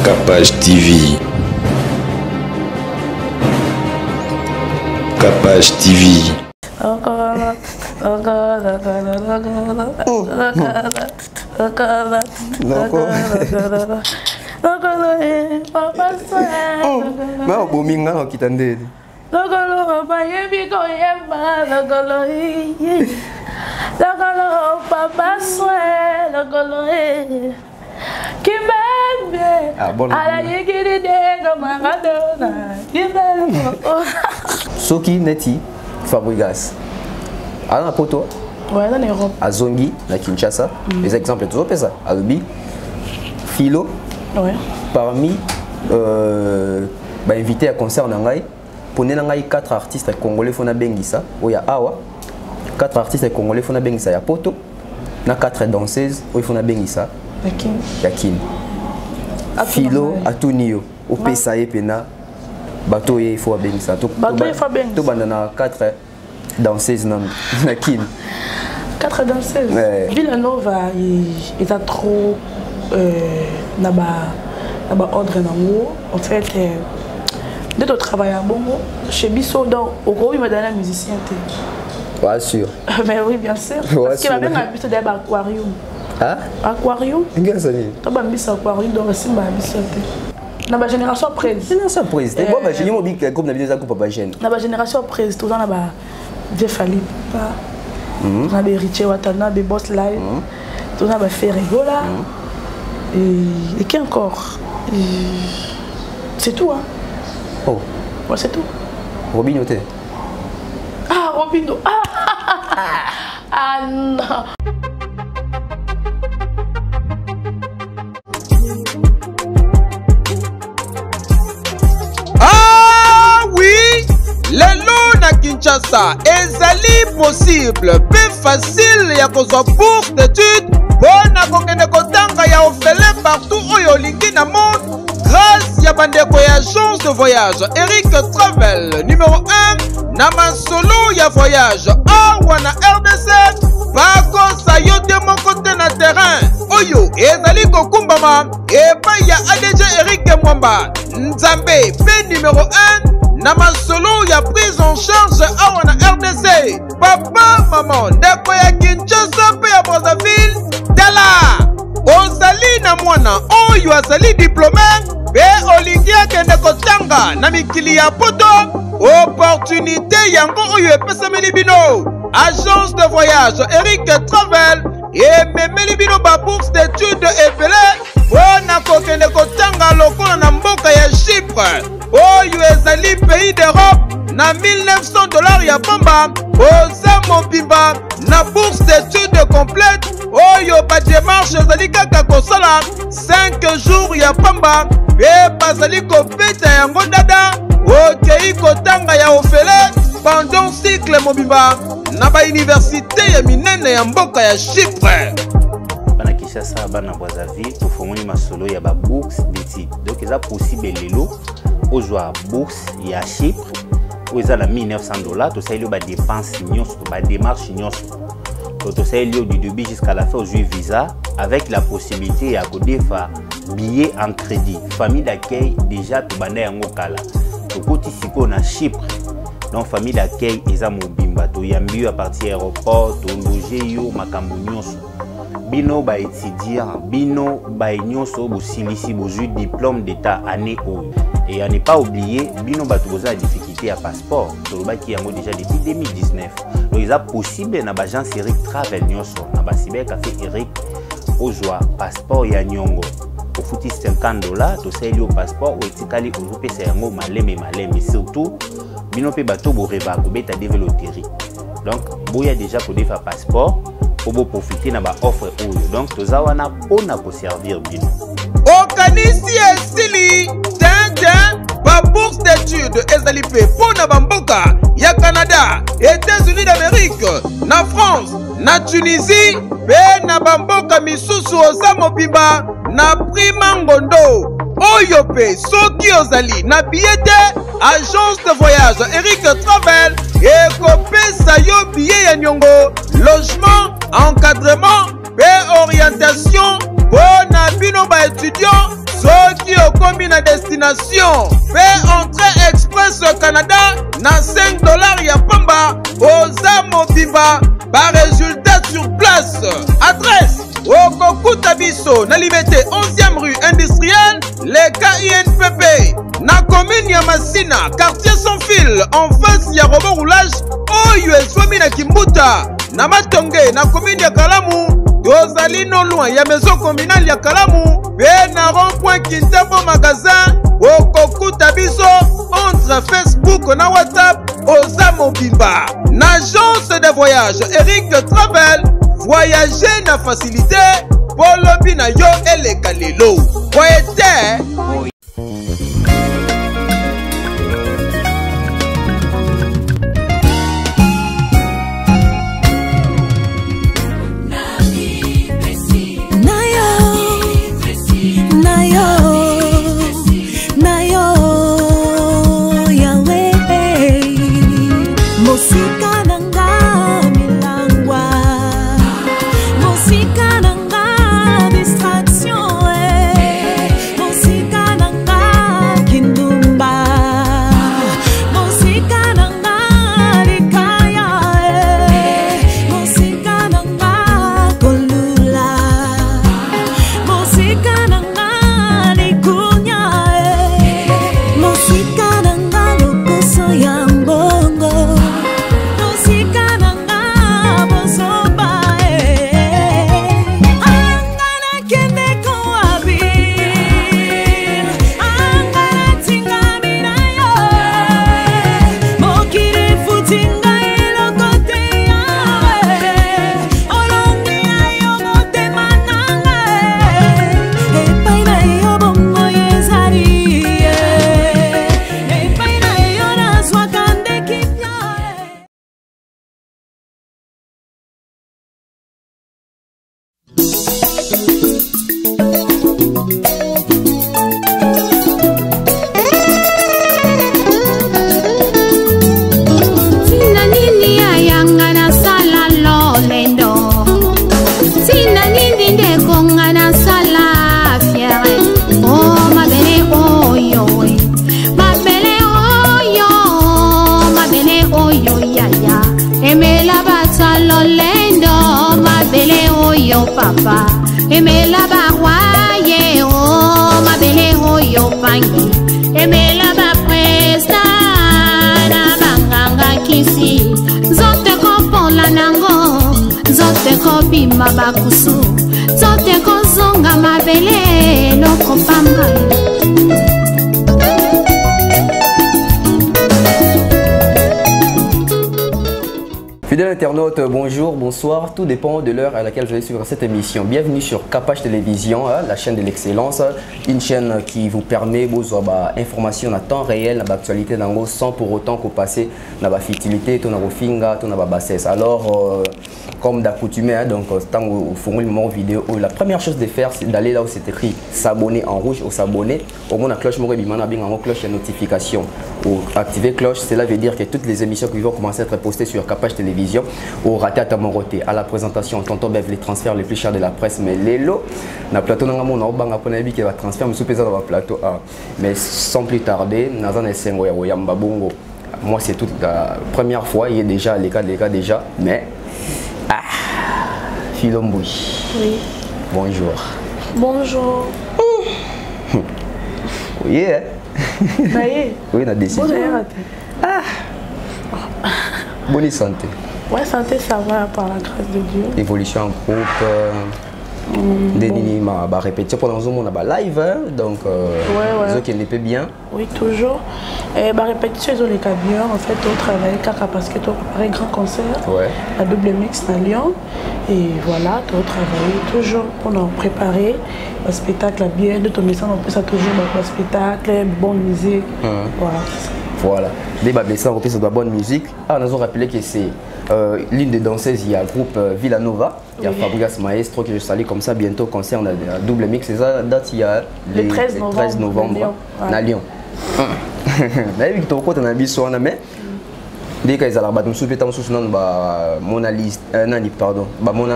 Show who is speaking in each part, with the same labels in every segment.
Speaker 1: Capage TV. Capage TV.
Speaker 2: Não, bominga não que tande. Soki Neti Fabregas. À la poto.
Speaker 3: Ouais, dans l'Europe.
Speaker 2: À Zongi, à Kinshasa. Les exemples toujours ça. À Lubi. Philo.
Speaker 3: Ouais.
Speaker 2: Parmi invité à concert Nangai. Pour Nangai 4 artistes congolais fona bengisa. Ou ya Awa. 4 artistes congolais fona bengisa ya poto. Na 4 danseuses ou fona bengisa. Yakin. Philo Atunio. Au Pesaye Pena. Bateau il faut bengisa. Tout bandana 4 danseuses na kin.
Speaker 3: 4 danseuses. Ouais. Villanova il a trop là-bas ordre nango. En fait dès que travail à Bongo chez Bisso donc au gros il m'a donné un musicien.
Speaker 2: Ouais sûr. Mais
Speaker 3: oui bien sûr. Parce qu'il a même habité dans l'aquarium.
Speaker 2: Hein?
Speaker 3: Aquarium.
Speaker 2: Qu'est-ce que c'est?
Speaker 3: Tu as mis aquarium dans le simba Bisso. Dans la génération prise.
Speaker 2: Génération prise. Et bon j'ai mis que groupe na groupe pas jeune.
Speaker 3: Dans la génération prise tout dans là-bas. J'ai fallu pas. On a des Richie Watana, des Boss Live, on a des Ferregola. Et qui encore? C'est tout, hein?
Speaker 2: Oh.
Speaker 3: Ouais, c'est tout.
Speaker 2: Robinho T.
Speaker 3: Ah, Robinho. Ah non.
Speaker 4: Ah oui! Lelo na Kinshasa ezali possible peu facile ya kozwa bourse d'études mpona kokende kotanga ya ofele partout oyo olingi na monde grâce ya bandeko ya agence de voyage Eric Travel numéro 1 na masolo ya voyage awa na RDC bakosa yo te moko te na terrain oyo ezali kokumbama epai ya ADG Eric Mwamba Nzambe pe numéro 1 na masolo ya prise en charge awa na RDC papa maman ndeko ya Kinshasa pe ya Brazzaville tala ozali na mwana oyo azali diplômé pe olingi akende kotanga na mikili ya poto opportunité yango oyo epesameli bino agence de voyage Eric Travel ememeli bino ba bourse d'études ebele mpona kokende kotanga lokola na mboka ya Chypre oyo ezali pays d'Europe na $1900 ya pamba oza mobimba na bourse d'études complète oyo ba démarche ezali kaka kosala 5 jours ya pamba pe bazali kobeta yango dada okei kotanga ya ofele pendant cycle mobimba na ba université ya minene ya mboka ya Chypre.
Speaker 5: Bana Kinshasa bana Brazzaville tofongoli masolo ya ba bourse d'études donc eza possible lelo ozwa bourse ya Chypre où ils ont $1900 tout ça il y a des dépenses des démarches tout ça il y a du début jusqu'à la fin au jouer visa avec la possibilité à côté faire billet en crédit famille d'accueil déjà tout banda yango kala to koti siko na Chypre donc famille d'accueil eza mobimba to yambi à partir aéroport to loger yo makambo nyonso bino ba étudiant bino ba nyonso bo silisi bo jeu diplôme d'état année o et à ne pas oublier bino bato boza difficulté à passeport tolobaki yango déjà depuis 2019 donc il est possible na agence Eric Travel nyonso na basibe café Eric ozwa passeport ya nyongo au futi $50 to sali au passeport ou etikali ozopesa yango maleme surtout bino pe bato bo reva ko beta développer donc boya déjà ko defa passeport pour profiter na ba offre oyo donc toza wana pona ko servir bino
Speaker 4: okanisi esili ba bourse d'études ezali pe pona bamboka ya Canada, États-Unis d'Amérique, na France, na Tunisie, pe na bamboka misusu oza mobimba na prima ngondo. Oyo pe soki ozali na billet agence de voyage Eric Travel ekopesa yo billet ya nyongo, logement, encadrement pe orientation pour na bino ba étudiant soki okomi na destination pe entrée express Canada na 5 $ ya pamba oza mobimba ba résultat sur place. Adresse okokuta biso na Liberté 11e rue industrielle les KINPP na commune ya Masina quartier sans fil en face ya robot roulage oyo eswami na Kimbuta na Matonge na commune ya Kalamu. Tozali non loin ya maison communale ya Kalamu pe na rond-point Kintambo magasin okokuta biso entre Facebook na WhatsApp oza mobimba. Na agence de voyage Eric Travel voyager na facilité polobi na yo eleka lelo voyete.
Speaker 6: Papa, emela barwaye o mabele ho yo pangi, emela ba presta na banganga kisi, zote ko la nango, zote ko bima bakusu, zote ko zonga mabele no kopamba.
Speaker 2: Fidèles internautes, bonjour, bonsoir, tout dépend de l'heure à laquelle vous allez suivre cette émission. Bienvenue sur Capage Télévision, la chaîne de l'excellence, une chaîne qui vous permet d'avoir information à temps réel, l'actualité sans pour autant que passer dans la futilité, dans la finga, dans la bassesse. Alors, comme d'accoutumé, donc tant que vous faites mon vidéo, la première chose de faire, c'est d'aller là où c'est écrit s'abonner en rouge ou s'abonner. Au moins la cloche cloche de notification ou activer cloche. Cela veut dire que toutes les émissions qui vont commencer à être postées sur Capage Télévision ou raté à Tamoroté. À la présentation, tonton Bev, les transferts les plus chers de la presse, mais les lots, na plateau n'a mon orban à Ponabi qui va transférer, mais dans le plateau A. Mais sans plus tarder, Nazan et Sengo et Yambabongo. Moi, c'est toute la première fois, il y a déjà les gars déjà, mais. Ah, Philomboui.
Speaker 3: Oui.
Speaker 2: Bonjour.
Speaker 3: Bonjour.
Speaker 2: Oui, hein? Oui, on a décidé. Ah. Bonne santé.
Speaker 3: Ouais, santé, ça va par la grâce de Dieu.
Speaker 2: Évolution en groupe. Déni ma répétition pendant ce moment on a live hein? Donc ouais. Qui n'est pas bien.
Speaker 3: Oui, toujours. Et ma répétition ils ont les cas bien en fait on travaille caca parce que tu as préparé un grand concert. Ouais. À double mix à Lyon et voilà, tu as travaillé toujours pour nous préparer un spectacle bien de ton message on peut ça toujours un spectacle, bonne musique. Voilà.
Speaker 2: Voilà. Dès que ça on peut ça de bonne musique. Ah, nous avons rappelé que c'est l'une des danseuses, il y a le groupe Villanova, il y a Fabrice Maestro que je salue comme ça, bientôt concert, on a un double mix, c'est ça, date il y a
Speaker 3: le 13 novembre
Speaker 2: à Lyon. Mais vu que tu as un avis mais dès qu'ils ont la mon analyse, pardon, mon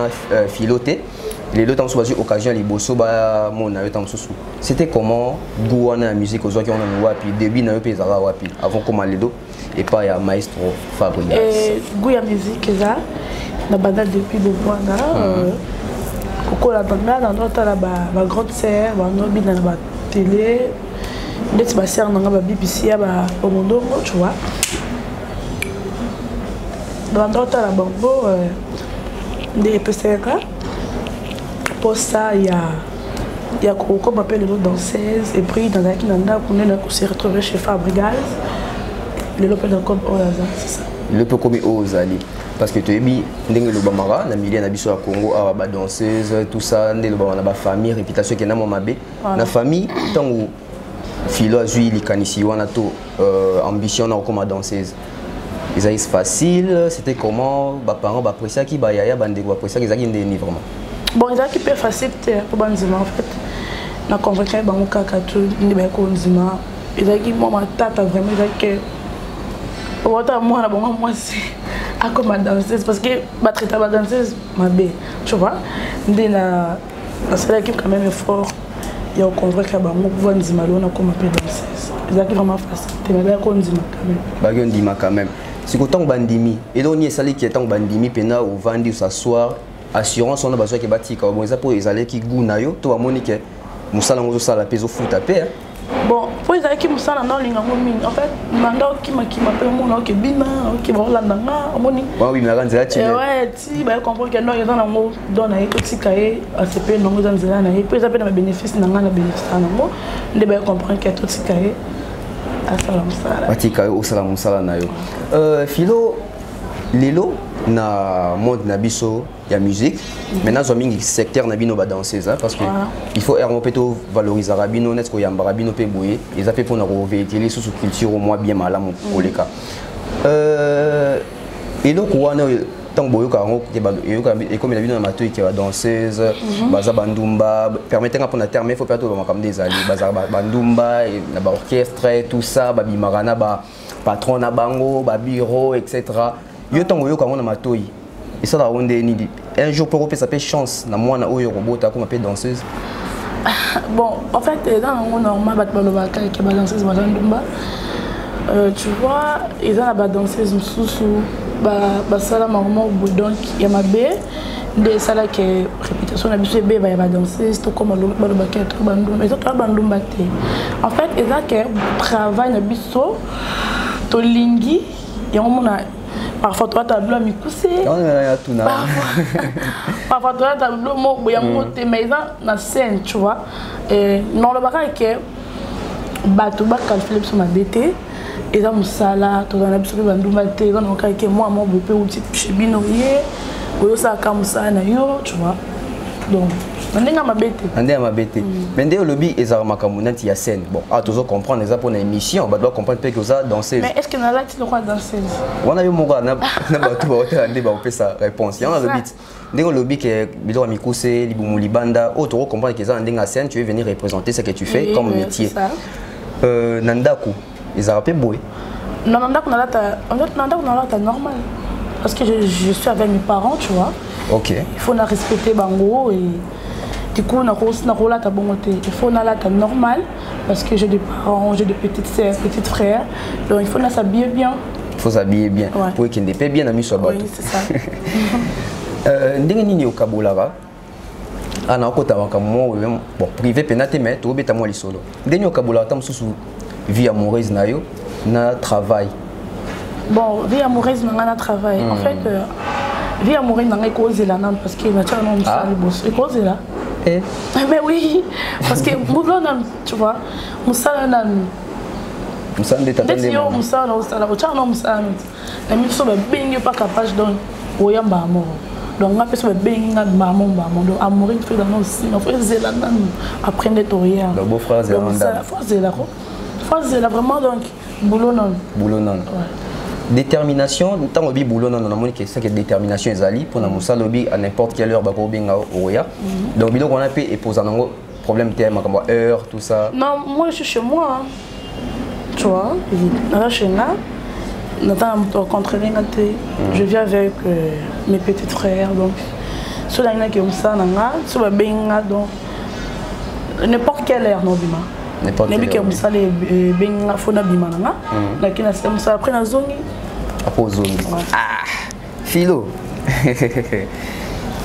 Speaker 2: filoté, les deux temps sous occasion les bosso ba mon ayo temps sous. C'était comment goût la musique aux gens qui ont un wapi début na yo pezara wapi avant comment les deux et pas ya maestro Fabregas.
Speaker 3: Goût la musique ça na banda depuis Bobwana koko la banda na ndota la ba grande sœur ba no bina na ba télé ndeti ba sœur na ba BBC ya ba omondongo tu vois. Dans ndota la bango des PCK. Pour ça, il y a comme appelle les autres danseuses. Et puis, dans la Kinanda, on s'est retrouvé chez Fabregas. Le lopé dans comme Oaza, c'est ça.
Speaker 2: Le peu comme Ozali. Parce que tu es bien, le Bamara, na milieu na sur Congo, à danseuse, tout ça, na ba famille, réputation qui est na mon mabé. Na famille, tant où philo a joué les canissi, on a tout ambition comme danseuse. C'est facile, c'était comment, bah parents, bah pression qui bah yaya bande quoi pression qu'ils ont ni vraiment.
Speaker 3: Bon, ils ont qui peut facile pour banzima en fait. Na convaincre ba mon kaka tout ni ba ko nzima. Ils ont qui moi ma tata vraiment ils ont que autant moi na bon moi c'est à comme danseuse parce que ba traiter ba danseuse ma bé, tu vois. Ndina c'est l'équipe quand même fort. Il y a convaincre ba mon pouvoir nzima là on a comme appel danseuse. Ils ont qui vraiment facile. Tu me ba ko nzima quand même.
Speaker 2: Ba ko nzima quand même. Si vous avez bandimi, et donc il y a celles qui sont bandimi, pena ou vendu ou s'asseoir, assurance on a besoin que bâti quand bon ça pour les aller qui goût nayo, toi monique, musala ngozo sala peso foot à paix.
Speaker 3: Bon, pour les aller qui musala non linga moni, en fait, manda qui m'appelle mon ok bina, ok bon là nanga, moni.
Speaker 2: Oui mais la grande là
Speaker 3: ouais, si bah comprendre que non il y a dans ngo donne ay tout sikaye, ACP non dans zela na, et puis ça peut na bénéfice nanga na bénéfice na ngo, de bah comprendre que tout sikaye.
Speaker 2: Batika au salam musala na yo. Philo lelo na monde na biso ya musique. Maintenant zo mingi secteur na bino ba danseuse parce que il faut ermopeto valoriser rabino net ko yamba rabino pe boye et ça fait pour na revéhiculer sous culture au moins bien malamu koleka. Et donc wana tant boyo karango et comme la bino na matoi qui va danseuse baza bandumba permettez-moi pour la terme il faut pas tout comme des alliés baza bandumba et na ba orchestre tout ça ba bimarana ba patron na bango ba bureau etc. Yo tant boyo karango na matoi et ça la onde ni un jour pour ça fait chance na moi na oyo robota comme appelle danseuse.
Speaker 3: Bon en fait dans le monde normal ba balobaka qui ba danseuse bandumba tu vois ils ont la danseuse sous ba sala marmo donc il y a ma bé de sala que réputation na biso bé ba ya danseuse to comme le ba ka to bandum mais to bandum baté en fait ils ont que travail na biso to lingi et on a parfois toi ta blanc mi coussé parfois toi ta blanc mo boya monter mais na scène tu vois et non le bagage que bato ba calculer sur ma BT et dans mon sala tout dans la biso bandumba te dans mon cas que moi bopé ou petit chez binoye ou ça comme ça na yo tu vois donc ndinga mabete mais ndé lobby ezara makamuna ti ya scène bon ah toujours comprendre ça pour une émission ba doit comprendre que ça danser mais est-ce que na là tu dois danser
Speaker 2: on a eu mon gars na bato ba hôtel ndé ba opé sa réponse il y a le beat ndé lobby que bido mikuse libumu libanda auto comprendre que ça ndinga scène tu veux venir représenter ce que tu fais comme métier nandaku ils ont rappelé boy. Non, on a normal. Parce que je suis avec mes parents, tu vois. Ok. Il faut respecter Bango et du coup, on a ta bonté. Il faut la normal parce que j'ai des parents, j'ai des petites sœurs, petits frères. Donc il faut s'habiller bien. Il faut s'habiller bien. Ouais. Pour qu'il ne paie bien à mis sur bateau. Oui, c'est ça. Ndenge au Kabolara. Ah non, quand tu bon privé pénaté mais tu obéis à moi les solo. Ndenge au Kabolara, tu as vie amoureuse na yo na travail. Bon, vie amoureuse na travail. En fait, vie amoureuse na cause là non parce que na tchana non ça boss. Cause là. Mais oui, parce que boulot tu vois, musala na musala de tata de moi. Musala o tchana musala. La mi so ba bengi pas capable donc oyamba amour. Donc on peut benga maman donc amoureuse fait dans aussi. On fait zela nan apprendre to rien. Le beau frère Zélanda. C'est là vraiment donc boulot non. Boulot non. Détermination, tant que boulot non, on a montré que c'est que détermination est ali pour nous ça lobby à n'importe quelle heure bako binga oya. Donc bilan on a pu et poser un problème thème comme heure tout ça. Non, moi je suis chez moi. Tu vois, là chez là, je viens avec mes petits frères donc
Speaker 3: so la que ça nanga so ba benga donc n'importe quelle heure non bima
Speaker 2: n'importe
Speaker 3: quelle heure que ça les benga fona bima nanga lakini nasema ça après na zongi
Speaker 2: après zongi ah filo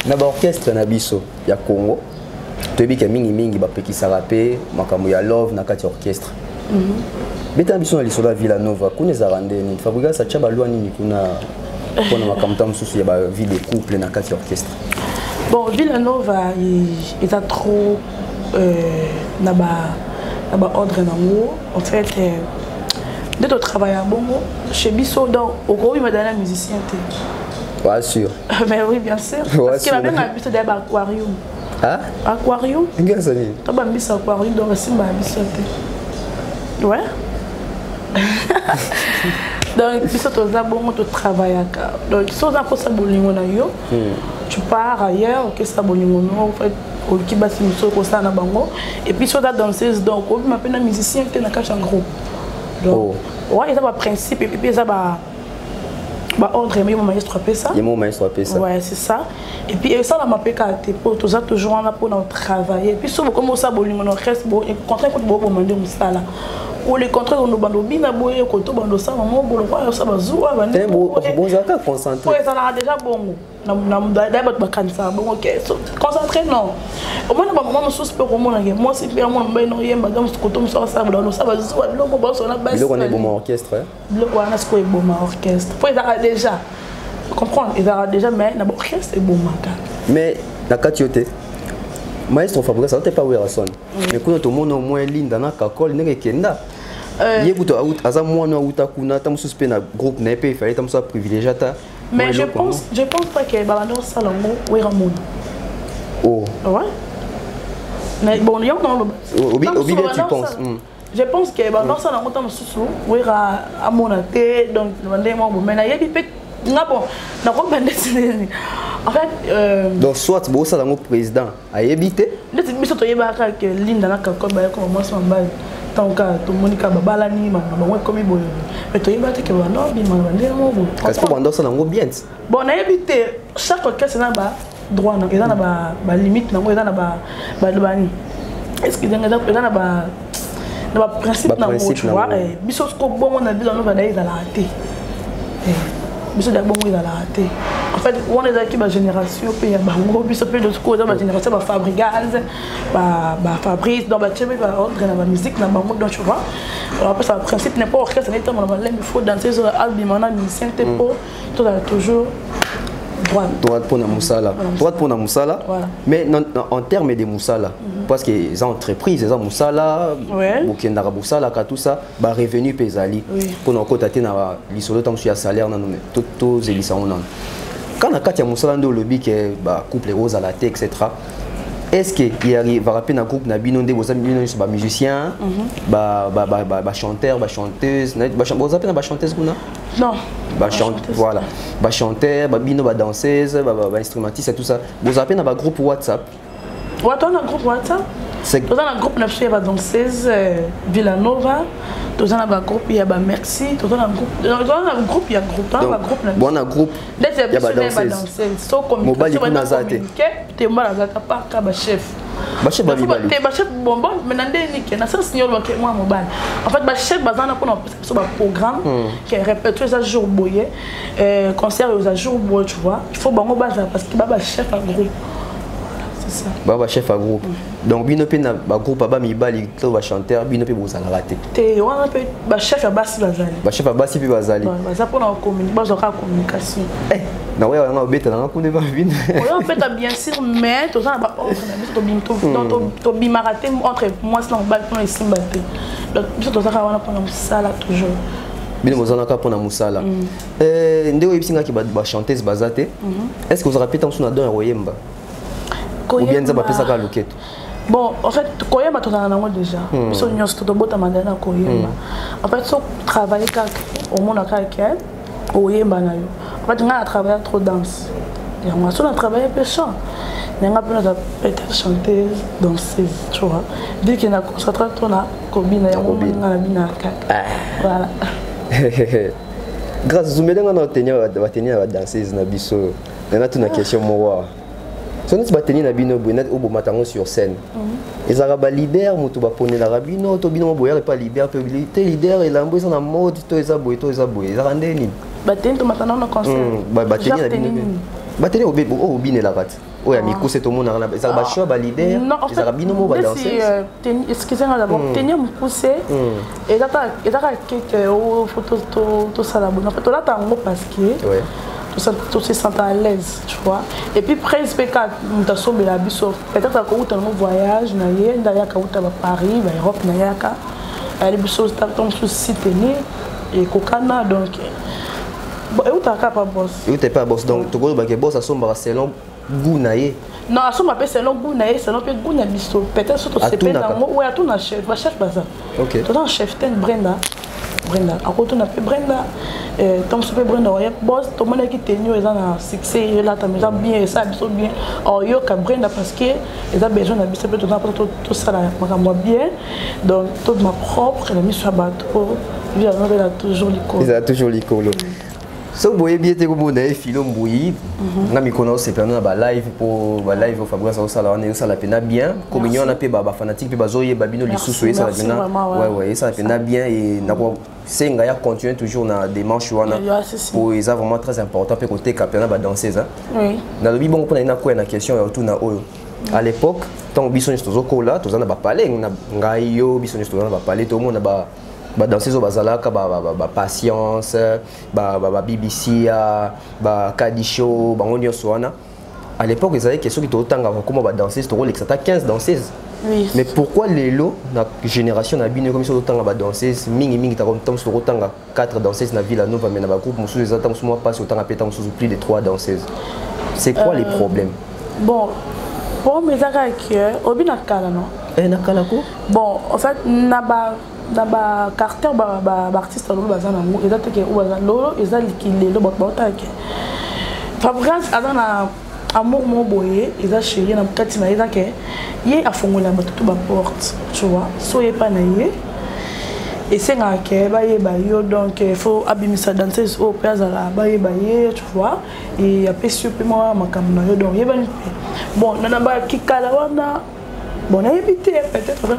Speaker 2: na ba orchestre na biso ya Congo toyebika mingi bapekisaka pe makambo ya love na kati ya orchestre beta biso na lisolo ya Villanova kuna ezaka ndeni Fabriga sacha balwa nini kuna pona makambo mosusu ya ba vie de couple na kati ya orchestre.
Speaker 3: Bon, Villanova il a trop na ba ordre nango en fait dès ton travail à Bongo chez Bisso donc au gros il m'a donné un musicien.
Speaker 2: Ouais, sûr.
Speaker 3: Mais oui, bien sûr. Parce qu'il a bien habité dans l'aquarium.
Speaker 2: Ah?
Speaker 3: Aquarium?
Speaker 2: Qu'est-ce que c'est?
Speaker 3: Tu as mis aquarium dans le simba habité. Ouais. Donc, puis ça, tu as bon, tu travailles à cas. Donc, si tu as pas ça, tu pars ailleurs, que ça, bon, en fait, au Kiba, c'est une chose comme ça, et puis, si tu as dansé, donc, on m'appelle un musicien qui est dans un groupe. Donc, ouais, il y a un principe, et puis, il y a bah ordre mais mon maestro appelle ça.
Speaker 2: Il mon maestro appelle ça.
Speaker 3: Ouais, c'est ça. Et puis ça la m'appelle quand pour tout ça toujours là pour travailler. Et puis souvent comme ça bolingo no reste bon contrat ko bo demander musala. Ou les contrats on bando bina boye ko to bando ça maman bolo quoi ça bazua bande.
Speaker 2: Bon ça ka concentré.
Speaker 3: Ouais, ça a déjà bon. Na d'abord ba kansa bon OK. Concentré non. Au moins ba maman sous pe ko mona moi c'est bien mon ben no yemba donc ko to so ça bando ça bazua lo bo so na basse.
Speaker 2: Le on est bon orchestre.
Speaker 3: Le on a ce ko bon orchestre. Faut déjà comprendre il va déjà mais na orchestre c'est bon maka.
Speaker 2: Mais na katiote maestro Fabriga ça t'es pas ouvert à son. Mais quand tout le monde au moins linda na kakol ndenge kenda. Yébuto aza mwana uta kuna ta mususu pe na groupe na pe fallait ta mususu privilégié ta.
Speaker 3: Mais je pense pas que balando salongo wera mon.
Speaker 2: Oh.
Speaker 3: Ouais. Mais bon, il y a
Speaker 2: Obi tu penses.
Speaker 3: Je pense que balando salongo ta mususu wera amona te donc demander moi mais na yebi pe na bon na ko bande en fait
Speaker 2: donc soit bo salongo président a yebité.
Speaker 3: Ndeti biso to yeba ka que linda na kakol ba ko moi so mbali. Tant que tout le monde a balani mais comme il mais tu as dit que non bien
Speaker 2: parce que pendant ça on bien
Speaker 3: bon on a évité chaque orchestre n'a pas droit na eza na ba limite na eza na ba bani est-ce que dans ba principe na mo tu vois biso ko bon on a dit on va d'aller dans la raté biso da bon il va la raté en fait on est dans la génération puis ba ngo biso peu de ce dans la génération ba Fabriga ba Fabrice dans ba tchebe ba ordre na ba musique na ba ngo donc tu vois alors après ça principe n'est pas orchestre n'est pas il faut danser sur album on a musicien tempo tout toujours
Speaker 2: droite pour na musala droite pour na musala mais en termes de musala parce que les entreprises les musala bokendaka musala ka tout ça ba revenu pesali pour na kota te na lisolo tam sur salaire na tout zelisa on quand na kati ya musala ndo lobby que ba couple rose à la tête etc. Est-ce qu'il arrive à rappeler un groupe nabino nde boza bino sur ba musicien ba chanteur ba chanteuse boza pe na ba chanteuse kuna
Speaker 3: non
Speaker 2: ba chanteuse voilà ba chanteur ba bino ba danseuse ba instrumentiste et tout ça boza pe na ba groupe WhatsApp
Speaker 3: on a un groupe WhatsApp c'est on a un groupe na ba danseuse Villanova tous on a un groupe il y a ba merci tous on a un groupe il y a groupe na
Speaker 2: bon on a groupe
Speaker 3: il y a ba danseuse so communication
Speaker 2: na zate
Speaker 3: te mbala zata pa ka ba chef
Speaker 2: ba bibali
Speaker 3: te ba chef bonbon mais nande ni ke na ça signal ba ke moi mobile en fait ba chef bazana pour sur ba programme qui répète tous les jours boyé concert aux jours boy tu vois il faut bango base parce que ba chef à groupe c'est ça
Speaker 2: ba chef à groupe donc bino pe na ba groupe ba mibali to ba chanteur bino pe bozala raté
Speaker 3: te wana pe ba chef à basi bazali
Speaker 2: ba chef à basi pe bazali
Speaker 3: ba za pour la communication
Speaker 2: na ouais on a obété na ko ne ba vine
Speaker 3: on fait bien sûr mais tout ça ba ordre to bimaraté entre moi c'est ba pour les simbaté donc tout ça wana pour ça là toujours
Speaker 2: bino mozana ka pour na musala ndeo yebsinga ki ba chanteuse bazate est-ce que vous rappelez tant sur na don royemba ou bien ça va passer à loquette.
Speaker 3: Bon, en fait, Koyemba tu en as déjà. Sur une autre boîte à mandana Koyemba. En fait, so travailler au monde à quelqu'un, Koyemba na yo. En fait, on a travaillé trop danse. Et on a travaillé peu chant. On a peut-être chanter, danser, tu vois. Dès qu'il y a concentré trop na combine, on a bina voilà.
Speaker 2: Grâce à Zoumé, on a tenir la danseuse na biso. On a une question moi. Son neti bateni na bino boye neti obo matango sur scène. Ezaka ba leader mutu ba pone la rabino to bino boya pas leader publicité leader et lambo ça na mode to eza boye ezaka ndeni.
Speaker 3: Bateni to matango na concert.
Speaker 2: Bateni na bino. Bateni obine la rat. Oya mikuse to mona na ezaka ba show ba leader ezaka bino mo ba danser.
Speaker 3: Excusez-moi d'abord tenir mukuse ezaka keke o photo to sala bona photo là tango parce que ouais. Tout se sent à l'aise, tu vois. Et puis, presque, quand nous sommes à Bissau, peut-être que nous avons un voyage, nous avons Paris, Europe, nous avons Bissau, nous avons sous site et Kokana, donc. Bon, et où tu n'as pas boss? Et où tu n'as pas boss? Donc, tu as boss à son selon goût naïe. Non, à son appel selon goût naïe, selon que goût naïe Bissau. Peut-être que tu sais pas, oui, à tout na chef, va chef ça. Ok. Tu as un chef, ten Brenda. Brenda, à côté on a fait Brenda, tant que Brenda, il y a boss, tout le monde qui tenu, ils ont un succès, là, ils ont bien, ça, ils sont bien. Or, il y a Brenda parce que ils ont besoin d'habiter tout ça là, moi bien, donc toute ma propre, elle a mis sur le bateau, il a toujours l'école. Il a toujours l'école. Si vous voyez bien, vous avez filé un bouilli, vous avez connaissé un live pour live au Fabrice au salon, ça la peine bien. Comme il y a un peu de fanatique, puis bazoye babino les sous-souhait, ça la peine. Ouais, ça la peine bien et c'est un gars qui continue toujours dans des manches pour les vraiment très important pour côté capitaine de danseuse. Oui. Dans le bon pour une question autour na oyo. À l'époque, tant bisoniste tozoko là, tozana ba parler, ngayo bisoniste tozana ba parler, tout le monde ba danser au bazalaka ba patience ba BBC ba Kadisho ba ngonyo soana. À l'époque ils avaient question qui totanga comment ba danser c'est rôle exact 15 danseuses. Oui. Mais pourquoi les lots la génération na bino comme ça totanga ba danseuses mingi ta comme temps sur totanga 4 danseuses na ville nova mais na ba groupe musu les attends moi pas autant pétant sous plus de 3 danseuses. C'est quoi les problèmes? Bon pour mes arrêts obina kala non. Na kala ko? Bon en fait na ba caractère ba artiste lolo bazana ngo ezate ke bazana lolo ezali kilelo bota ke Fabrice azana amour mo boye eza chérie na mkati na ezake ye afongola bato ba porte tu vois so ye pa na ye et c'est nga ke ba ye ba yo donc il faut abimisa danseuse au pezala ba ye tu vois et après super moi makambo na yo donc ye ba bon na ba kikala wana bon na éviter peut-être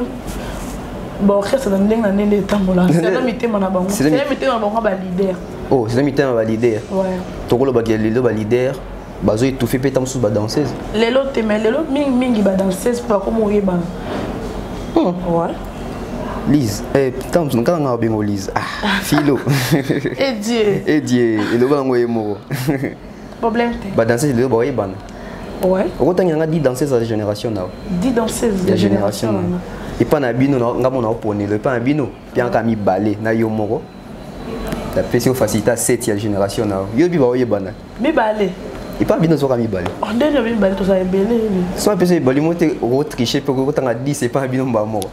Speaker 3: bon, c'est un dingue dans les temps là. C'est un mythe mon abang. C'est un mythe mon abang ba leader. Oh, c'est un mythe mon leader. Ouais. Toko le bagay le leader. Bazo étouffé pétam sous ba danseuse. Les lots te mais les lots mingi ba danseuse pour comment y ba. Ouais. Lise, putain, on quand on a bien Lise. Ah, philo. Et Dieu. Et Dieu, il va envoyer mo. Problème te. Ba danseuse le boy ban. Ouais. Autant il y en a 10 danseuses à la génération là. 10 danseuses de la génération. Et pas na bino nga mona opone le pas na bino puis en kami balé na yo moko la pression facilita 7e génération na yo bi ba oyebana mi balé et pas bino so kami balé on donne mi balé to ça belé so pese balé monter au tricher pour que tanga 10 c'est pas bino ba moko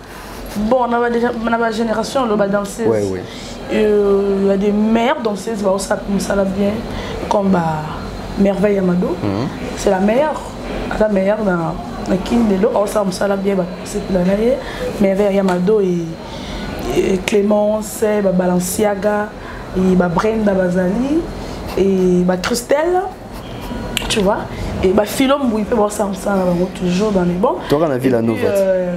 Speaker 3: bon on a déjà ma génération le ba danseuse ouais ouais il y a des meilleures danseuses ba ça comme ça là bien comme ba Merveille Amado c'est la meilleure dans la Kindelo, on s'en a bien, c'est l'année, mais vers Yamado et Clémence, Balenciaga, et Brenda Bazali, et Christelle, tu vois, et Philom, il peut voir ça, toujours dans les bons. Toi, on a vu la nouvelle.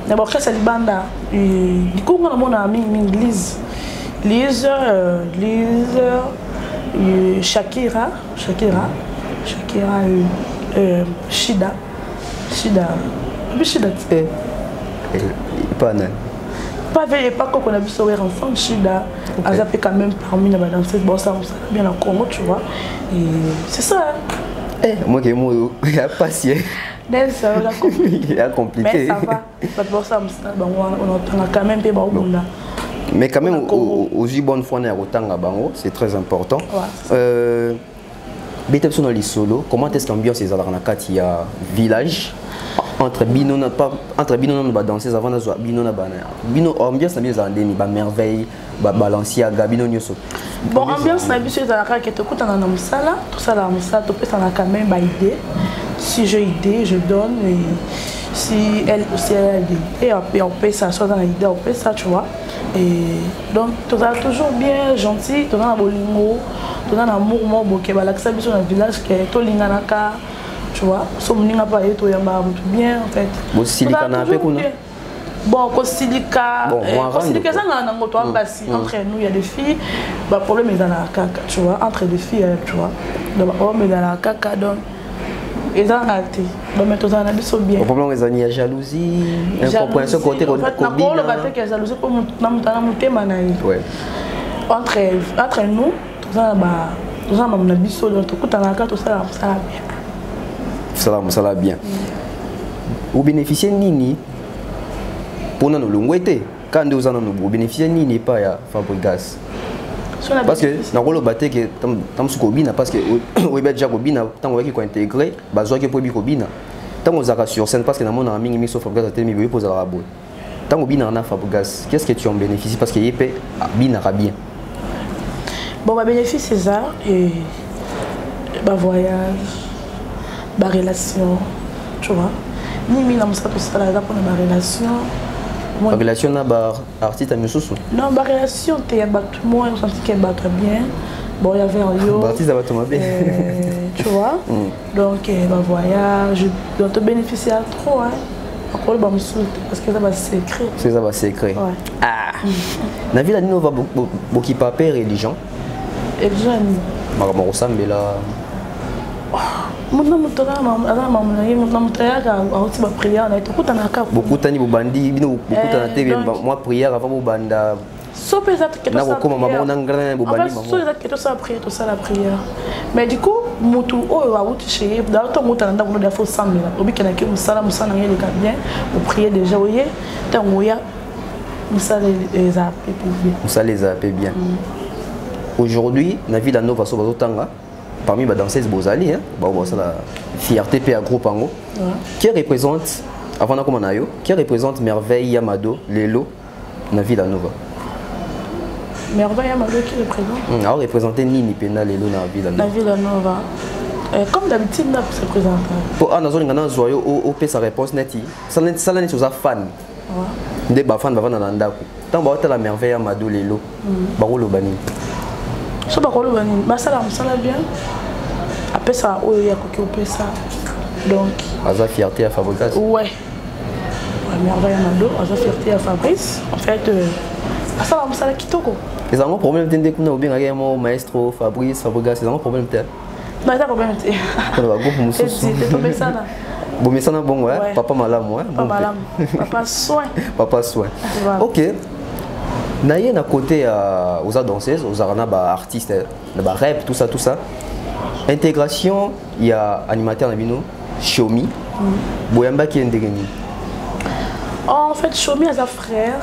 Speaker 3: D'abord, c'est le banda. Du coup, on a mon ami Lise, Shakira, Shida, pas nan. Pas qu'on a vu ça ensemble, Shida, a zappé quand même parmi les danseuses, bon ça bien en Congo, tu vois. Et c'est ça. Moi qui il y a passé. Ça il a compliqué. Mais ça va. Pas pour ça on a quand même pas bon. Mais quand même aux bonnes fois on c'est très important. Bétep dans les solos, comment est-ce que l'ambiance est dans le village entre bino na danser avant na bino na bana bino ambiance na bien andeni ba merveille ba Balenciaga bino nyoso bon ambiance na biso za ka keto kutana na musala tout ça la musala to pesa na quand même ba idée si j'ai idée je donne et si elle aussi elle a idée et après on peut ça soit dans l'idée on peut ça tu vois et donc tout ça toujours bien gentil tout dans la bolingo tout dans l'amour mo boke ba laksa biso na village que to linganaka tu vois. Somninga pas et tout yamba bien en fait.
Speaker 2: Bon silica na pe kuna.
Speaker 3: Bon, silica, silica ça n'a pas entre nous il y a des filles, bah problème est dans la caca, tu vois, entre des filles, tu vois. Donc homme est dans la caca donc ils ont raté. Donc maintenant ça n'a pas bien.
Speaker 2: Le problème est qu'il y a jalousie, incompréhension côté de la copine.
Speaker 3: On va dire jalousie pour monter manaï.
Speaker 2: Ouais.
Speaker 3: Entre nous, tout ça bah tout ça m'a biso donc tout dans la caca tout ça bien.
Speaker 2: Ça va bien. Vous bénéficiez nini pour nous l'ongouette quand nous allons nous bénéficier nini pas ya Fabregas. Parce que dans le bateau que tam su kobina parce que oui ben déjà kobina tant qu'on est intégré bazoa que pour bi kobina tant on zaka sur scène parce que dans mon ami mingi so Fabregas tellement mi poser la boîte tant kobina na Fabregas qu'est-ce que tu en bénéficies parce que yépé bina bien.
Speaker 3: Bon bah bénéfice c'est ça et bah voyage bah relation tu vois ni mi na musa tout ça là pour ma relation.
Speaker 2: La relation na bar artiste à Moussou.
Speaker 3: Non, ma relation t'es à battre moi, on sentit qu'elle battait bien. Bon, il y avait un yo.
Speaker 2: Artiste à battre bien.
Speaker 3: Tu vois. Donc ma voyage, donc te bénéficier à trop hein. Encore le Moussou parce que ça va secret.
Speaker 2: C'est ça va secret.
Speaker 3: Ouais.
Speaker 2: Ah. Na ville nous va beaucoup papier religion.
Speaker 3: Et jeune.
Speaker 2: Mara ressemble là. Beaucoup tani bobandi bino beaucoup tana TV moi prière avant bobanda
Speaker 3: so peut-être que
Speaker 2: ça maman on engrais bobandi maman
Speaker 3: so peut-être que ça prière tout ça la prière mais du coup mutu o wa wuti chez dans ton mutu nda ko defo 100 000 obikena ke musala ngé les bien vous priez déjà oyé tango ya musala les a bien
Speaker 2: musala les a bien aujourd'hui na ville nova so bazotanga parmi les danseuses Bozali, c'est la fierté à groupe Ango, qui représente, avant comme on a eu, qui représente Merveille Yamado, Lelo, na Villa Nova.
Speaker 3: Merveille Yamado qui représente
Speaker 2: a représenté Nini Pena Lelo na Villa Nova.
Speaker 3: La Villa Nova. Comme d'habitude, là, se présente.
Speaker 2: Pour un azon ngana zoyo au sa réponse neti. Ça n'est pas fan. Des bafan bafan na ndako. Tant ba la Merveille Yamado Lelo. Ba ko lo bani.
Speaker 3: So ba ko lo bani. Ba ça bien. Après ça, il y a quoi ça. Donc.
Speaker 2: Aza fierté à Fabregas.
Speaker 3: Ouais. Merveille Amado, Aza fierté à Fabrice. En fait, ça va me saler kitoko.
Speaker 2: Ils ont un problème de découvrir ou bien un maestro Fabrice Fabregas. Ils ont un problème de.
Speaker 3: Non, ça problème de.
Speaker 2: On va groupe Moussou.
Speaker 3: C'est tombé ça là.
Speaker 2: Bon mais ça n'a bon ouais. Papa malam ouais.
Speaker 3: Papa malam. Papa soin.
Speaker 2: Papa soin. Ok. Naïe na côté aux danseuses, aux artistes, na rap, tout ça. Intégration, il y a animateur Nabino, Shomi, Boyamba qui est intégré.
Speaker 3: En fait, Shomi a sa frère,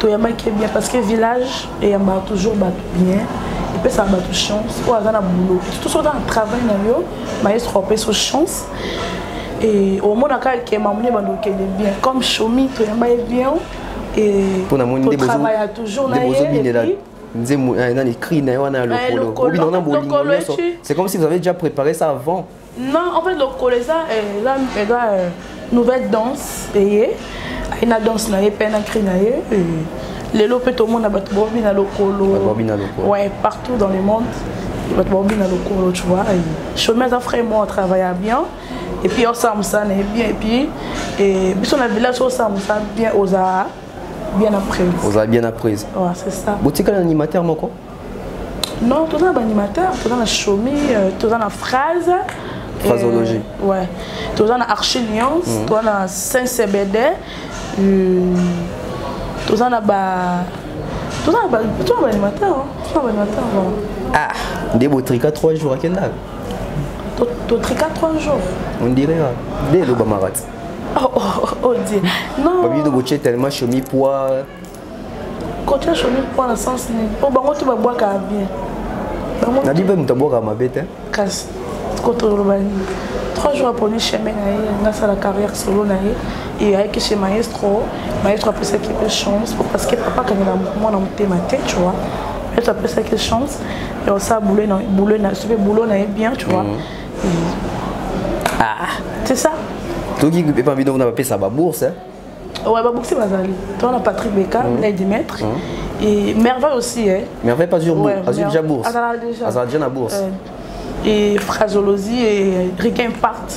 Speaker 3: Toyamba qui est bien parce que village et Yamba toujours bien, et puis ça a battu chance, ou à un boulot. Tout ça dans le travail, maestro a sa chance. Et au monde qui est mamie, qui est bien. Comme Shomi, Toyamba est bien, et le travail a toujours
Speaker 2: c'est comme si vous avez déjà préparé ça avant.
Speaker 3: Non, en fait, le coleza est là, nouvelle danse payée. Il y a une danse, il y a une cri, les lopes, tout le monde a battu bobina locolo. Ouais, partout dans le monde, il y a bobina locolo, tu vois. Chômage vraiment travaille bien. Et puis, on s'en est bien. Et puis, on a village, on s'en bien aux bien appris.
Speaker 2: Vous avez bien appris.
Speaker 3: Ouais, c'est ça.
Speaker 2: Vous êtes un animateur, moi quoi?
Speaker 3: Non, tout un animateur, tout un Shomi, tout un phrase.
Speaker 2: Phrasologie.
Speaker 3: Ouais. Tout un archi-liance, tout un Saint-CBD. Tout un animateur. Tout un animateur.
Speaker 2: Ah, des beaux tricas 3 jours à quel âge?
Speaker 3: Tout tricas 3 jours.
Speaker 2: On dirait, dès le Bamarat.
Speaker 3: Oh Dieu. Non.
Speaker 2: Babi de boche tellement Shomi poids.
Speaker 3: Quand tu as Shomi poids dans le sens oh bango tu vas boire car bien.
Speaker 2: Na dit même tu boire ma bête hein.
Speaker 3: Casse. Quand tu le bani. 3 jours après chemin na ça la carrière solo na et avec chez maestro après ça qui fait chance parce que papa quand il a moi dans mon tête tu vois. Et après ça qui chance et on ça boulot na bien tu vois. Ah, c'est ça.
Speaker 2: Tout qui peut pas vidéo on a pas ça ba bourse hein.
Speaker 3: Ouais, ba bourse bazali. Toi on a Patrick Beka, Lady Maître et Merveille aussi hein.
Speaker 2: Merveille pas sur bourse,
Speaker 3: ouais,
Speaker 2: déjà bourse.
Speaker 3: Azala déjà
Speaker 2: na bourse.
Speaker 3: et phraseologie et regain impact.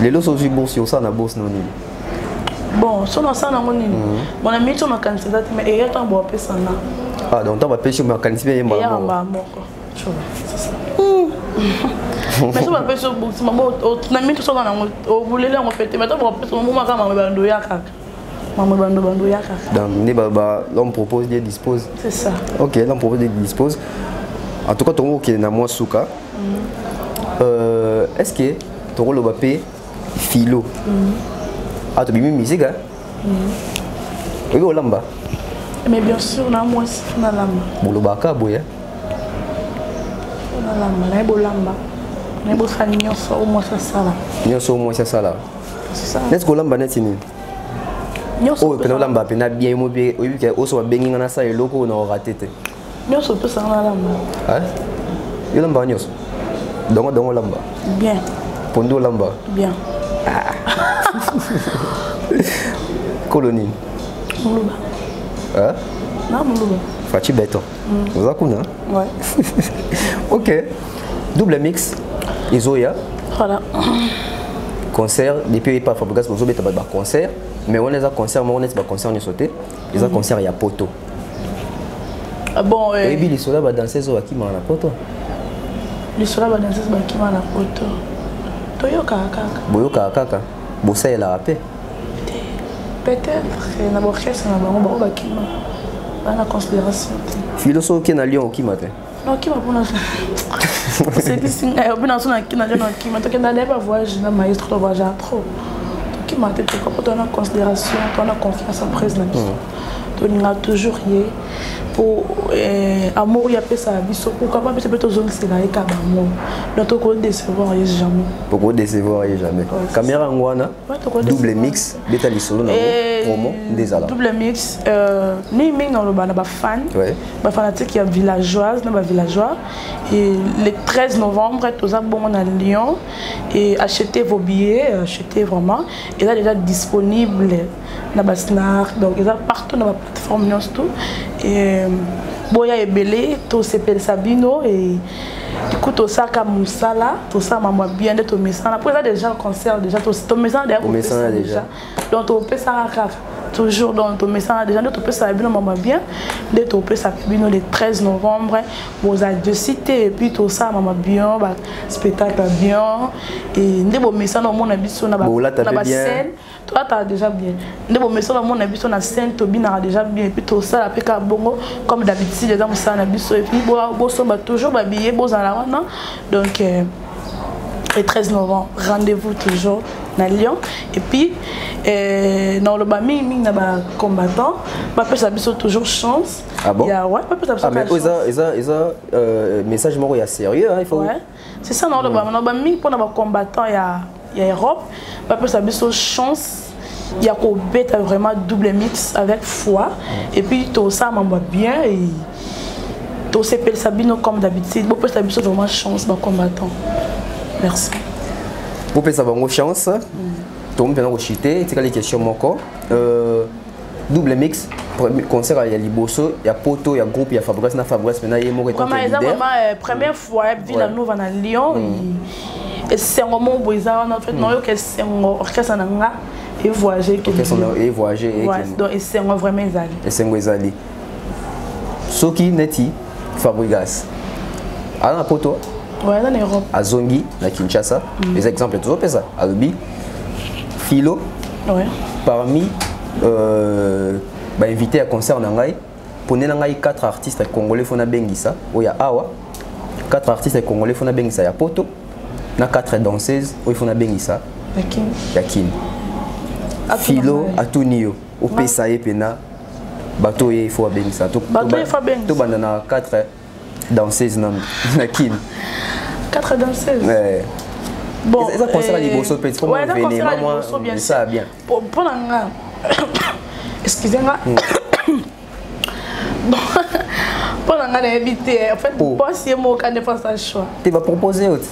Speaker 2: Les lots sont bourse sur ça na bourse non.
Speaker 3: Bon, si on a ça dans mon mon ami tu m'as candidat mais il y a tant bon personne là.
Speaker 2: Ah donc tu vas pêcher mais candidat il m'a mort.
Speaker 3: Tu vois, c'est ça. Mais si on va pêcher bourse maman on a mis tout ça dans au boulot là on fait mais tu vas pêcher maman ma maman bando ya kaka. Maman bando ya kaka.
Speaker 2: Donc né baba l'homme propose il dispose.
Speaker 3: C'est ça.
Speaker 2: OK, l'homme propose il dispose. En tout cas ton mot qui est na moi souka. Est-ce que tu as le bapé philo? Ah, tu as mis musique, hein? Oui, au lamba.
Speaker 3: Mais bien sûr, on a moi aussi, on a lamba.
Speaker 2: Bon, le baka, boy, hein?
Speaker 3: On a lamba, on a beau lamba. On a beau faire nyonso, au moins ça là.
Speaker 2: Nyonso, au moins ça là.
Speaker 3: C'est ça.
Speaker 2: Est-ce que lamba n'est-ce pas?
Speaker 3: Nyonso.
Speaker 2: Oh, pena lamba, pena bien mobile. Oui, que aussi va bengi na ça et loko on aura raté.
Speaker 3: Nyonso peut ça on a lamba.
Speaker 2: Hein? Il lamba nyonso. Donc lamba.
Speaker 3: Bien.
Speaker 2: Pondo lamba.
Speaker 3: Bien.
Speaker 2: Colonie.
Speaker 3: Muluba.
Speaker 2: Hein?
Speaker 3: Non, Muluba.
Speaker 2: Fachi Beto. Vous avez connu?
Speaker 3: Ouais.
Speaker 2: OK. Double mix. Isoya.
Speaker 3: Voilà.
Speaker 2: Concert. Depuis pas Fabrigas, vous avez un concert. Mais on a un concert, mais on a un concert en sauté. Ils ont un concert, il y a poto.
Speaker 3: Bon,
Speaker 2: et puis les soldats vont danser sur qui m'a la poto.
Speaker 3: Les soldats vont danser sur qui m'a la poto. Toyoka kaka.
Speaker 2: Boyoka kaka. Bossa est la paix.
Speaker 3: Peut-être. Na l'orchestre na bango ba kima. Ba na considération.
Speaker 2: Philosophe qui na Lyon qui matin.
Speaker 3: Non qui va pour na. C'est dit on bien sur na qui na Lyon qui matin que na pas voyage na maestro to voyage trop. Qui matin tu pas ton considération, ton confiance en présence. Tu n'as toujours rien pour amour il y a pas ça biso pour capable c'est plutôt zone c'est là et kabamo donc tu peux décevoir jamais
Speaker 2: pour décevoir jamais caméra ngwana double mix beta lisolo na promo des ala
Speaker 3: double mix ni ming dans le bana ba fan ba fanatique ya villageoise na ba villageois et le 13 novembre tous à bon à Lyon et achetez vos billets achetez vraiment et là déjà disponible na ba Snar donc ils partout dans la plateforme non tout et boya ebele to sepel Sabino et du coup tout ça comme Moussala tout ça maman bien de to mesana après déjà le concert déjà to mesana déjà donc to peut ça toujours dans to mesana déjà to peut ça Sabino maman bien de to peut ça Sabino le 13 novembre vous avez de cité et puis tout ça maman bien bah spectacle bien et ndebo mesana au monde biso na ba scène toi tu as déjà bien ndebo mesana au monde biso na scène to bina déjà bien et puis tout ça la peka bongo comme d'habitude les gens ça na biso et puis bo somba toujours ba billet bo za la wana donc le 13 novembre rendez-vous toujours na Lyon et puis dans le bami na ba combattant ba peut ça biso toujours chance.
Speaker 2: Ah bon?
Speaker 3: Ouais pas peut ça
Speaker 2: mais message moko ya sérieux hein il faut.
Speaker 3: Ouais. C'est ça dans le bami pour na ba combattant ya Europe ba peut ça biso chance. Il y a qu'au bête vraiment double mix avec foi et puis tout ça m'envoie bien et tout s'appelle Sabino comme d'habitude beaucoup ça biso vraiment chance ba combattant. Merci.
Speaker 2: Vous pouvez savoir vos chances. Tout le monde vient au chité. C'est les questions moko. Double mix. Concert à Liboso, il y a Poto, il y a groupe, il y a Fabrice, na Fabrice maintenant il est mort.
Speaker 3: Comme vraiment première fois Villanova à Lyon et c'est un moment où ils ont en fait non que c'est un orchestre nanga et voyager que
Speaker 2: et voyager
Speaker 3: donc c'est vraiment ezali.
Speaker 2: Et c'est ezali. Soki neti Fabrice. À Poto.
Speaker 3: Ouais, dans l'Europe.
Speaker 2: À Zongi, à Kinshasa. Les exemples toujours ça. À Lubi, Philo.
Speaker 3: Ouais.
Speaker 2: Parmi invité à concert nangai, pour nangai 4 artistes congolais fona bengisa. Oya awa. 4 artistes congolais fona bengisa ya Poto. Na 4 danseuses oya fona bengisa. Yakin. Philo atunio. Au pesa pena. Bato ye faut bengisa.
Speaker 3: Bato ye faut bengisa.
Speaker 2: To bandana 4 danseuses na kin.
Speaker 3: 4 danseuses.
Speaker 2: Ouais.
Speaker 3: Bon,
Speaker 2: ça concert à Liboso peut-être comment venir moi ça bien.
Speaker 3: Pour nga excusez-moi. Bon. Pour nga éviter en fait penser moi quand ne pas choix.
Speaker 2: Tu vas proposer autre.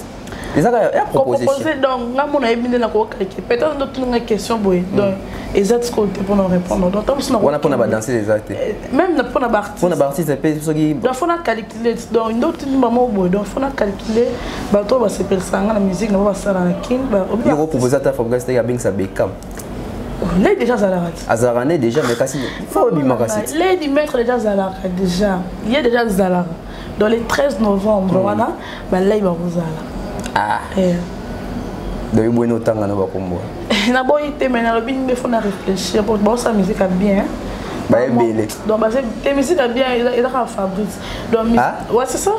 Speaker 2: Les a proposition.
Speaker 3: Proposer donc nga mon éviter na ko peut-être d'autres question boy. Donc Et ça, c'est pour nous répondre. Donc,
Speaker 2: on a pour danser les actes.
Speaker 3: Même pour nous artistes.
Speaker 2: Pour nous artistes, c'est ce qui.
Speaker 3: Donc, il faut calculer. Donc, une autre maman, donc il faut calculer. Bateau va se faire ça la musique, on va faire la king.
Speaker 2: Il faut proposer à ta femme que bien ça bécam.
Speaker 3: Là déjà Zalarat.
Speaker 2: Azarané déjà mais kasi. Il faut bien marasser.
Speaker 3: Là du maître déjà Zalarat déjà. Il y a déjà Zalarat. Dans le 13 novembre, voilà, bah là il va vous Zalarat.
Speaker 2: Ah. Donc il bueno tanga na ba kombo.
Speaker 3: Na boy té mais na lobby il faut na réfléchir pour bon sa musique a bien.
Speaker 2: Bah belé.
Speaker 3: Donc bah c'est musique a bien il a Fabrice. Donc ouais c'est ça.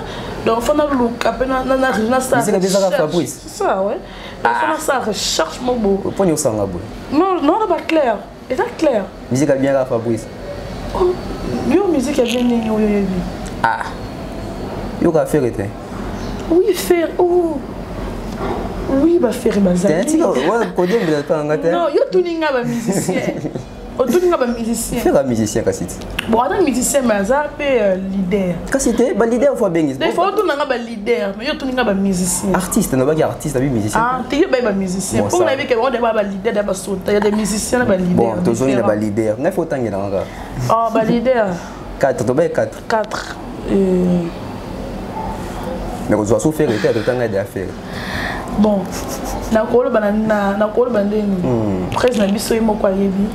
Speaker 3: Donc faut na look après na ça.
Speaker 2: Musique a déjà Fabrice.
Speaker 3: C'est ça ouais. Donc ça recherche mon beau.
Speaker 2: Pour nous sanga boy.
Speaker 3: Non non pas clair. Est ça clair?
Speaker 2: Musique a bien Fabrice.
Speaker 3: Oh, yo musique a bien yo.
Speaker 2: Ah. Yo ka faire été.
Speaker 3: Oui faire oh. Oui, bah faire bazali.
Speaker 2: Non, yo
Speaker 3: tuninga ba musicien. O tuninga ba musicien.
Speaker 2: Faire un musicien kasiti.
Speaker 3: Bon, un musicien mais ça peut leader.
Speaker 2: Kasiti, ba leader faut bengis.
Speaker 3: Il faut tuninga ba leader, mais yo tuninga ba musicien.
Speaker 2: Artiste, non pas artiste, ba musicien.
Speaker 3: Ah, tu es ba musicien. Pour na vie que on débat ba leader d'aba sauter, il y a des musiciens ba leader.
Speaker 2: Bon, toujours il ba leader. Na faut tangi là.
Speaker 3: Ah, ba leader.
Speaker 2: 4, to ba 4.
Speaker 3: 4.
Speaker 2: Mais on doit souffrir et faire de temps à faire.
Speaker 3: Bon, na kolo bandeni. Presque na biso yemo kwa yebi.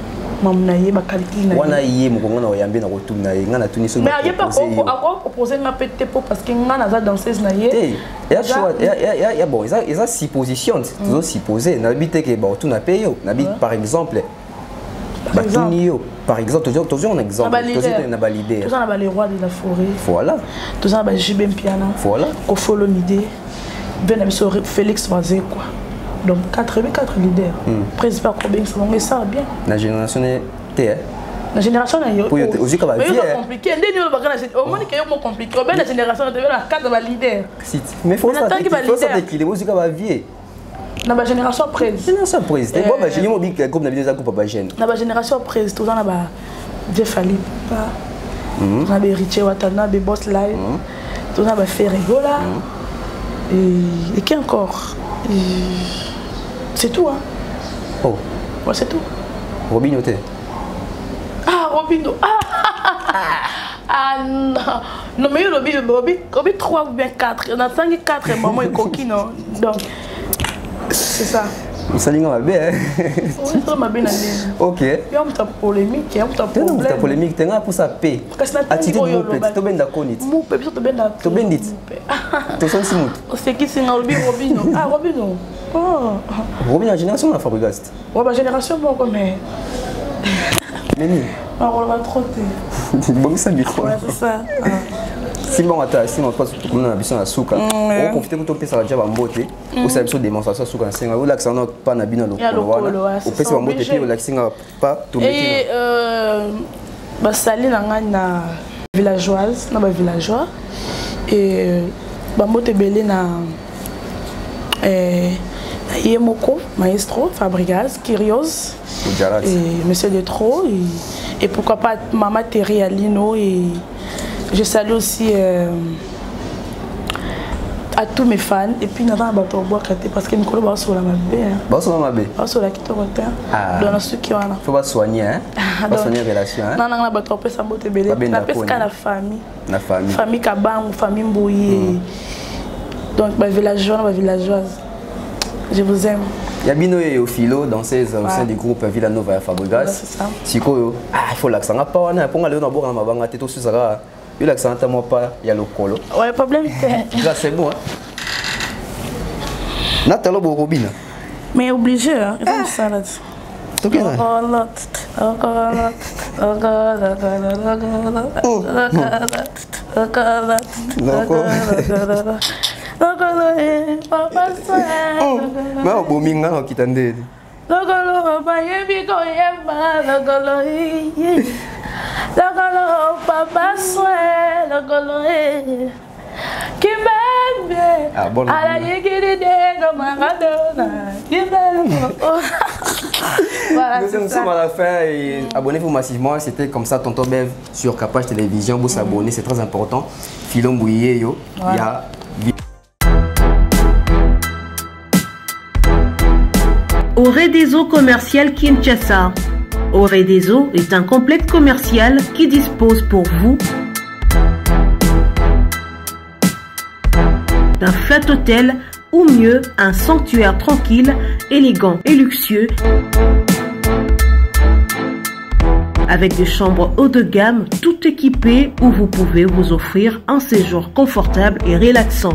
Speaker 3: Mamna yeba calcul na.
Speaker 2: Wana yemo ko ngana oyambe na kotumna ye ngana tuni so.
Speaker 3: Mais il y a pas encore proposer na pété parce que ngana za danseuse na ye.
Speaker 2: Il y a choix, il y a bon, ils ont supposition, ils ont supposé na bité que ba tout na payo, na bit par exemple. Par exemple, toujours un exemple.
Speaker 3: Toujours na balidé. Toujours na balé roi de la forêt.
Speaker 2: Voilà.
Speaker 3: Toujours na ba JB Piana.
Speaker 2: Voilà.
Speaker 3: Ko follow l'idée. Ben abiso Félix Wazé quoi. Donc 4 leaders. Principal combien ça mais ça bien.
Speaker 2: La génération T.
Speaker 3: La génération na yo.
Speaker 2: Aussi comme
Speaker 3: vie. C'est compliqué. Ndeni yo bakana c'est au moins que yo mo compliqué. Ben la génération de la 4 ba leader.
Speaker 2: Mais faut ça d'équilibre aussi comme vie.
Speaker 3: Na ba génération prise.
Speaker 2: Génération prise. Bon bah j'ai mo big groupe na vidéo za coupe ba jeune.
Speaker 3: Na ba génération prise tout na ba Vieux Fali pas. Na ba Richie Watana, be Boss Live. Tout na ba Ferregola. Et qui encore? C'est tout, hein?
Speaker 2: Oh.
Speaker 3: Ouais, c'est tout.
Speaker 2: Robinho, t'es?
Speaker 3: Ah, Robinho! Ah non! Non, mais Robinho 3 ou bien 4. Il y en a 5 et 4 et maman est coquine, non? Donc, c'est ça.
Speaker 2: Ça n'est pas bien.
Speaker 3: Oui, ça m'a bien allé.
Speaker 2: Ok.
Speaker 3: Il y a une polémique, il y a une problème.
Speaker 2: Il y a une polémique, tu as pour ça paix. Attitude de moupé, tu as bien d'accord.
Speaker 3: Moupé, tu as bien d'accord.
Speaker 2: Tu as bien dit. Tu as senti mout.
Speaker 3: C'est qui c'est Robinho? Ah, Robinho.
Speaker 2: Robinho, la génération de Fabrigaste.
Speaker 3: Ouais, ma génération, bon, mais.
Speaker 2: Méni.
Speaker 3: On va trotter.
Speaker 2: Bon, ça micro.
Speaker 3: Ouais, c'est ça.
Speaker 2: Si on passe tout le monde à souka, on profite pour topper ça déjà en beauté. Ou ça une démonstration souka en singa. Ou l'accent pas na bino lokolo wana. Ou pèse en beauté puis ou l'accent pas tout mettre.
Speaker 3: Et bah sali na villageoise, na ba villageois et ba moté belé na Yemoko, maestro, Fabregas, Kyrios, et Monsieur Detro, et pourquoi pas Maman Terry Alino. Et je salue aussi à tous mes fans. Et puis, nous avons parce que Nicolas va sur la mabé.
Speaker 2: Va sur la mabé.
Speaker 3: Va sur la qui te retient. Dans ceux qui ont.
Speaker 2: Il faut pas soigner, hein? Pas soigner la relation.
Speaker 3: Non, non, non, on peut s'en botter belé. On appelle ça la famille.
Speaker 2: La famille.
Speaker 3: Famille Kabang, famille Mbouye. Donc, ma villageoise. Je vous aime.
Speaker 2: Il y a Bino et Philo dans ces au sein du groupe Villanova et Fabregas.
Speaker 3: C'est ça.
Speaker 2: Siko, il faut l'accent. Pas on a pour aller dans boire dans ma banque, tout ça. Il l'accent à moi pas, il y a le colo.
Speaker 3: Ouais, problème.
Speaker 2: Là c'est bon. Nathalie Robin.
Speaker 3: Mais obligé, hein. C'est ça là.
Speaker 2: Tout bien. Mais au bominga on quitte ndé.
Speaker 3: Logolo papa yebi ko yema logolo yi. Logolo papa soin logolo e. Kimbe.
Speaker 2: Ah bon.
Speaker 3: Ala yigiri de no magadona. Kimbe. Voilà.
Speaker 2: Nous sommes à la fin et abonnez-vous massivement. C'était comme ça Tonton Bev sur Capage Télévision. Vous s'abonner, c'est très important. Filon Bouillé yo. Il y a
Speaker 7: au Réseau commercial Kinshasa. Oredeso est un complexe commercial qui dispose pour vous d'un flat hôtel ou mieux un sanctuaire tranquille, élégant et luxueux avec des chambres haut de gamme tout équipées où vous pouvez vous offrir un séjour confortable et relaxant.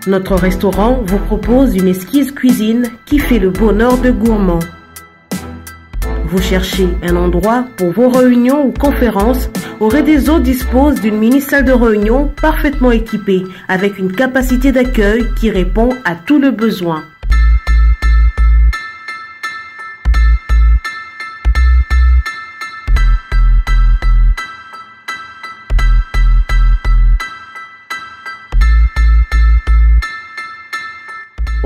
Speaker 7: Notre restaurant vous propose une exquise cuisine qui fait le bonheur de gourmands. Vous cherchez un endroit pour vos réunions ou conférences? Oredeso dispose d'une mini salle de réunion parfaitement équipée avec une capacité d'accueil qui répond à tous les besoins.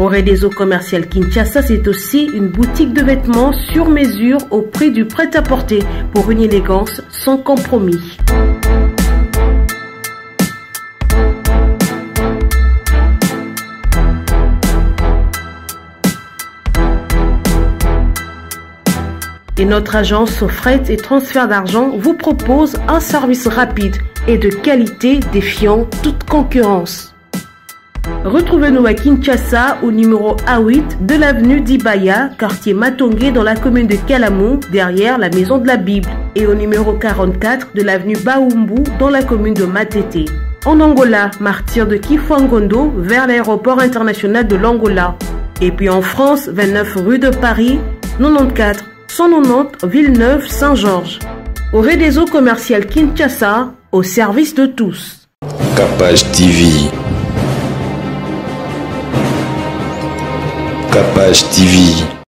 Speaker 7: Oredeso Commercial Kinshasa, c'est aussi une boutique de vêtements sur mesure au prix du prêt-à-porter pour une élégance sans compromis. Et notre agence fret et transfert d'argent vous propose un service rapide et de qualité défiant toute concurrence. Retrouvez-nous à Kinshasa au numéro A8 de l'avenue d'Ibaya, quartier Matongé dans la commune de Kalamou, derrière la Maison de la Bible, et au numéro 44 de l'avenue Baoumbu dans la commune de Matete. En Angola, martyr de Kifuangondo vers l'aéroport international de l'Angola. Et puis en France, 29 rue de Paris, 94 190 Villeneuve-Saint-Georges. Oredeso Commercial Kinshasa, au service de tous.
Speaker 1: Capage TV. Capage TV.